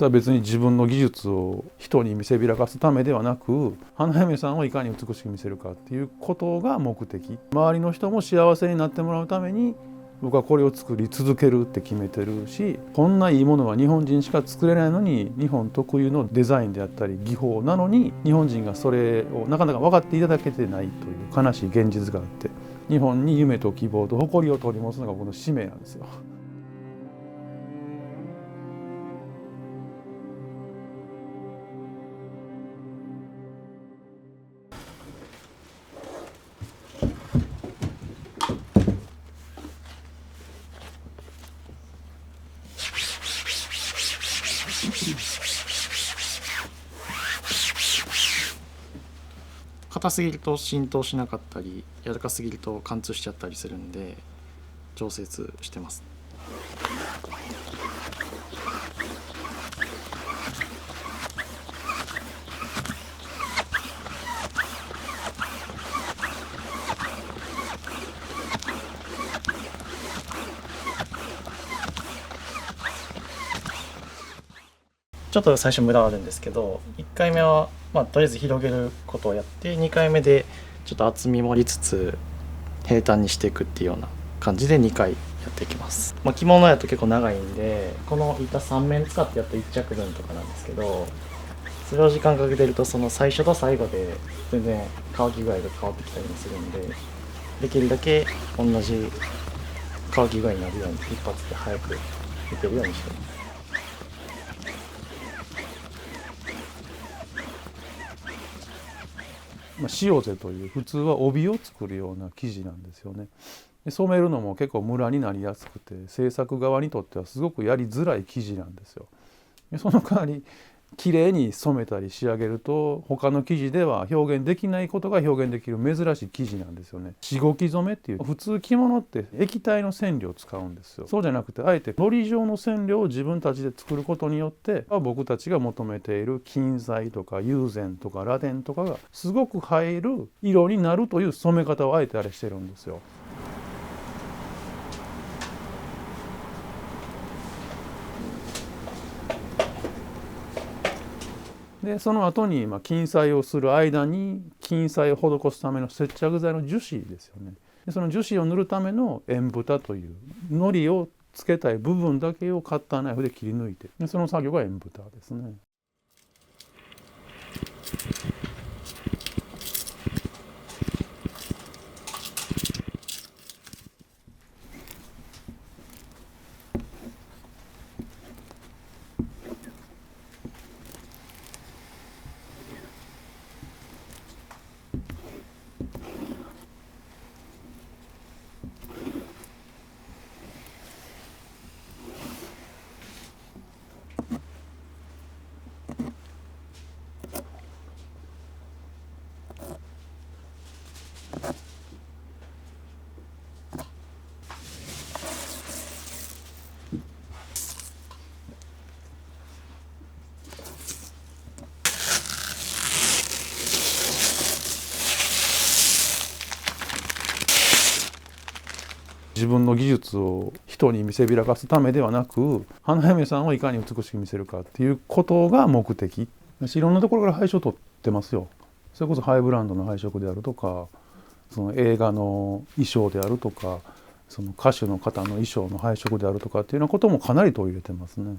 それは別に自分の技術を人に見せびらかすためではなく、花嫁さんをいかに美しく見せるかっていうことが目的。周りの人も幸せになってもらうために僕はこれを作り続けるって決めてるし、こんないいものは日本人しか作れないのに、日本特有のデザインであったり技法なのに日本人がそれをなかなか分かっていただけてないという悲しい現実があって、日本に夢と希望と誇りを取り戻すのが僕の使命なんですよ。硬すぎると浸透しなかったり、柔らかすぎると貫通しちゃったりするんで調節してます。ちょっと最初無駄はあるんですけど、1回目はとりあえず広げることをやって、2回目でちょっと厚み盛りつつ平坦にしていくっていうような感じで2回やっていきます。着物やと結構長いんで、この板3面使ってやっと1着分とかなんですけど、それを時間かけてるとその最初と最後で全然乾き具合が変わってきたりもするんで、できるだけ同じ乾き具合になるように一発で早くいけるようにしてます。塩瀬という普通は帯を作るような生地なんですよね。で染めるのも結構ムラになりやすくて、制作側にとってはすごくやりづらい生地なんですよ。でその代わり綺麗に染めたり仕上げると、他の生地では表現できないことが表現できる珍しい生地なんですよね。しごき染めっていう、普通着物って液体の染料を使うんですよ。そうじゃなくてあえて糊状の染料を自分たちで作ることによって、僕たちが求めている金彩とか友禅とか螺鈿とかがすごく映える色になるという染め方をあえてあれしてるんですよ。でその後に金彩をする間に金彩を施すための接着剤の樹脂ですよね。でその樹脂を塗るための円蓋という糊をつけたい部分だけをカッターナイフで切り抜いて、でその作業が円蓋ですね。自分の技術を人に見せびらかすためではなく、花嫁さんをいかに美しく見せるかっていうことが目的。いろんなところから配色を取ってますよ。それこそハイブランドの配色であるとか、その映画の衣装であるとか、その歌手の方の衣装の配色であるとかっていうようなこともかなり取り入れてますね。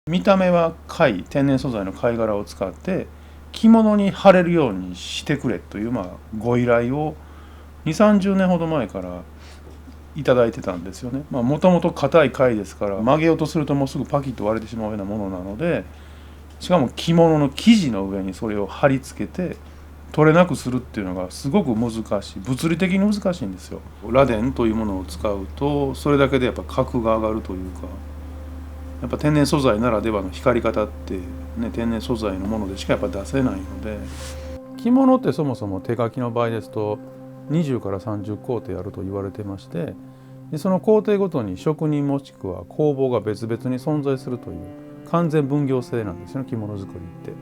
見た目は貝、天然素材の貝殻を使って着物に貼れるようにしてくれというご依頼を2、30年ほど前からいただいてたんですよね。もともと硬い貝ですから曲げようとするともうすぐパキッと割れてしまうようなものなので、しかも着物の生地の上にそれを貼り付けて取れなくするっていうのがすごく難しい、物理的に難しいんですよ。螺鈿というものを使うとそれだけでやっぱ格が上がるというか、やっぱ天然素材ならではの光り方ってね、天然素材のものでしかやっぱ出せないので、着物ってそもそも手書きの場合ですと20から30工程あると言われてまして、でその工程ごとに職人もしくは工房が別々に存在するという完全分業制なんですよね、着物作りって。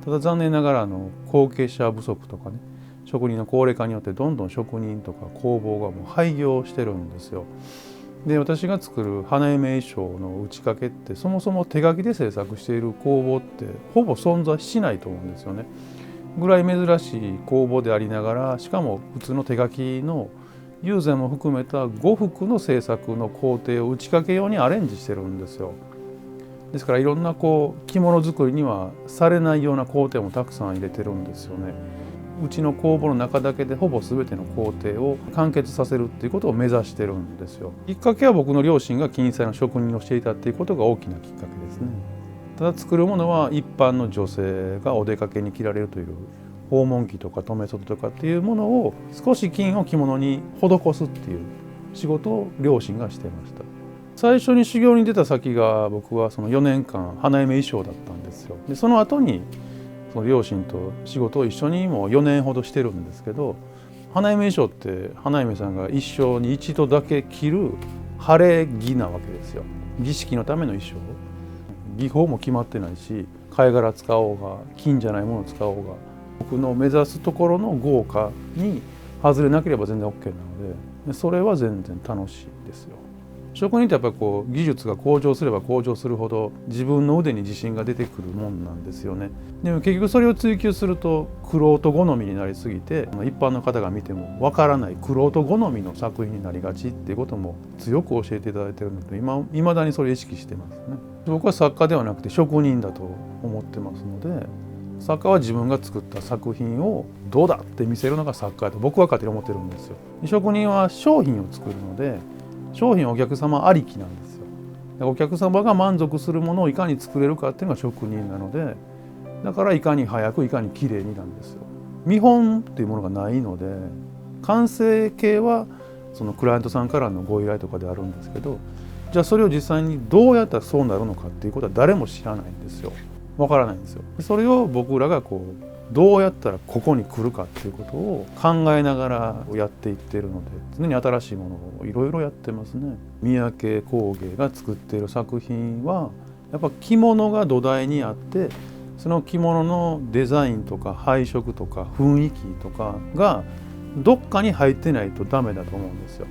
ただ残念ながら後継者不足とかね、職人の高齢化によってどんどん職人とか工房がもう廃業してるんですよ。で私が作る花嫁衣装の打ち掛けってそもそも手書きで制作している工房ってほぼ存在しないと思うんですよね。ぐらい珍しい工房でありながら、しかも普通の手書きの友禅も含めた呉服の制作の工程を打ち掛け用にアレンジしてるんですよ。ですからいろんな着物作りにはされないような工程もたくさん入れてるんですよね。うちの工房の中だけでほぼ全ての工程を完結させるっていうことを目指してるんですよ。きっかけは僕の両親が金彩の職人をしていたっていうことが大きなきっかけですね。ただ作るものは一般の女性がお出かけに着られるという訪問着とか留め袖とかっていうものを少し金を着物に施すっていう仕事を両親がしていました。最初に修行に出た先が僕はその4年間花嫁衣装だったんですよ。でその後にその両親と仕事を一緒にもう4年ほどしてるんですけど、花嫁衣装って花嫁さんが一生に一度だけ着る晴れ着なわけですよ。儀式のための衣装、技法も決まってないし、貝殻使おうが金じゃないものを使おうが、僕の目指すところの豪華に外れなければ全然 OK なので、それは全然楽しいですよ。職人ってやっぱり技術が向上すれば向上するほど自分の腕に自信が出てくるもんなんですよね。でも結局それを追求すると玄人好みになりすぎて、一般の方が見てもわからない玄人好みの作品になりがちっていうことも強く教えていただいているので、いまだにそれを意識してますね。僕は作家ではなくて職人だと思ってますので、作家は自分が作った作品をどうだって見せるのが作家だと僕は勝手に思ってるんですよ。職人は商品を作るので、商品はお客様ありきなんですよ。お客様が満足するものをいかに作れるかっていうのが職人なので、だからいかに早くいかに綺麗になんですよ。見本っていうものがないので、完成形はそのクライアントさんからのご依頼とかであるんですけど、じゃあそれを実際にどうやったらそうなるのかっていうことは誰も知らないんですよ。わからないんですよ。それを僕らがどうやったらここに来るかっていうことを考えながらやっていっているので、常に新しいものをいろいろやってますね。三宅工芸が作っている作品はやっぱ着物が土台にあって、その着物のデザインとか配色とか雰囲気とかがどっかに入ってないとダメだと思うんですよ。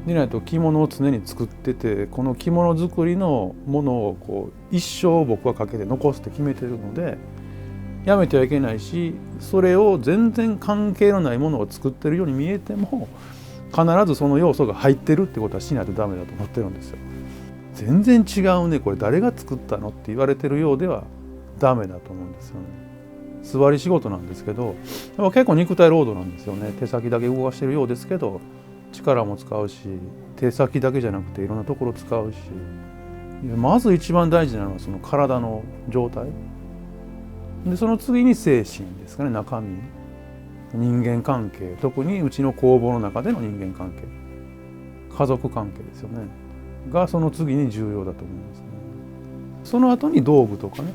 でないと着物を常に作ってて、この着物作りのものを一生僕はかけて残すって決めてるので、やめてはいけないし、それを全然関係のないものを作ってるように見えても必ずその要素が入ってるってことはしないとダメだと思ってるんですよ。全然違うね、これ誰が作ったのって言われてるようではダメだと思うんですよね。座り仕事なんですけど、結構肉体労働なんですよね。手先だけ動かしてるようですけど力も使うし、手先だけじゃなくていろんなところ使うし、まず一番大事なのはその体の状態で、その次に精神ですかね、中身、人間関係、特にうちの工房の中での人間関係、家族関係ですよねがその次に重要だと思いますね。その後に道具とかね、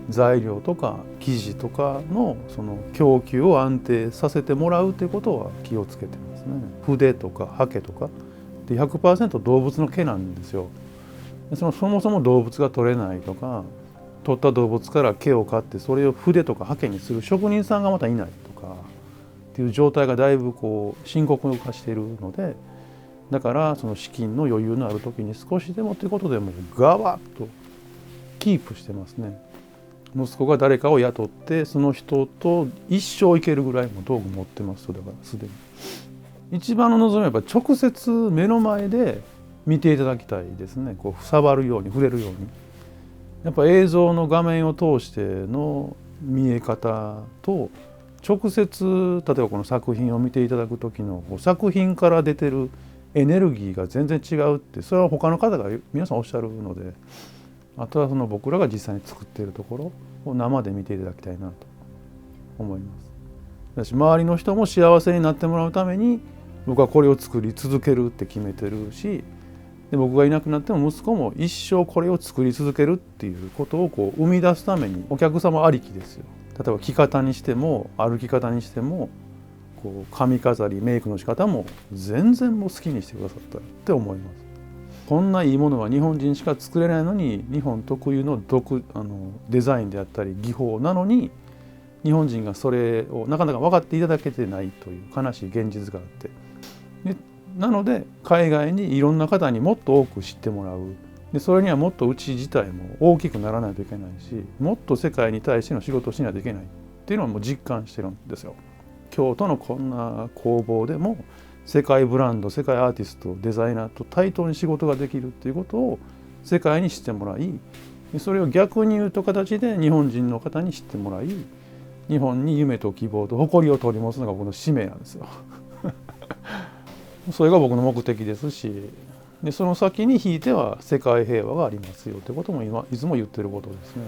材料とか生地とかのその供給を安定させてもらうということは気をつけてますね。筆とか刷毛とかで 100% 動物の毛なんですよ。そもそも動物が取れないとか、取った動物から毛を買ってそれを筆とか刷毛にする職人さんがまたいないとかっていう状態がだいぶ深刻化しているので、だからその資金の余裕のある時に少しでもということでもうガバッとキープしてますね。息子が誰かを雇ってその人と一生いけるぐらいも道具持ってます。だからすでに一番の望みはやっぱ直接目の前で見ていただきたいですね。触るように触れるように、やっぱ映像の画面を通しての見え方と直接例えばこの作品を見ていただく時の作品から出てるエネルギーが全然違うって、それは他の方が皆さんおっしゃるので、あとはその僕らが実際に作っているところを生で見ていただきたいなと思います。だし周りの人も幸せになってもらうために僕はこれを作り続けるって決めてるし、で僕がいなくなっても息子も一生これを作り続けるっていうことをこう生み出すためにお客様ありきですよ。例えば着方にしても歩き方にしてもこう髪飾りメイクの仕方も全然もう好きにしてくださったって思います。こんないいものは日本人しか作れないのに、日本特有のデザインであったり技法なのに日本人がそれをなかなか分かっていただけてないという悲しい現実があって、でなので海外にいろんな方にもっと多く知ってもらう。でそれにはもっとうち自体も大きくならないといけないし、もっと世界に対しての仕事をしないといけないっていうのはもう実感してるんですよ。京都のこんな工房でも世界ブランド、世界アーティスト、デザイナーと対等に仕事ができるっていうことを世界に知ってもらい、それを逆に言うと形で日本人の方に知ってもらい、日本に夢と希望と誇りを取り戻すのが僕の使命なんですよ。それが僕の目的ですし、でその先にひいては世界平和がありますよということも今いつも言ってることですね。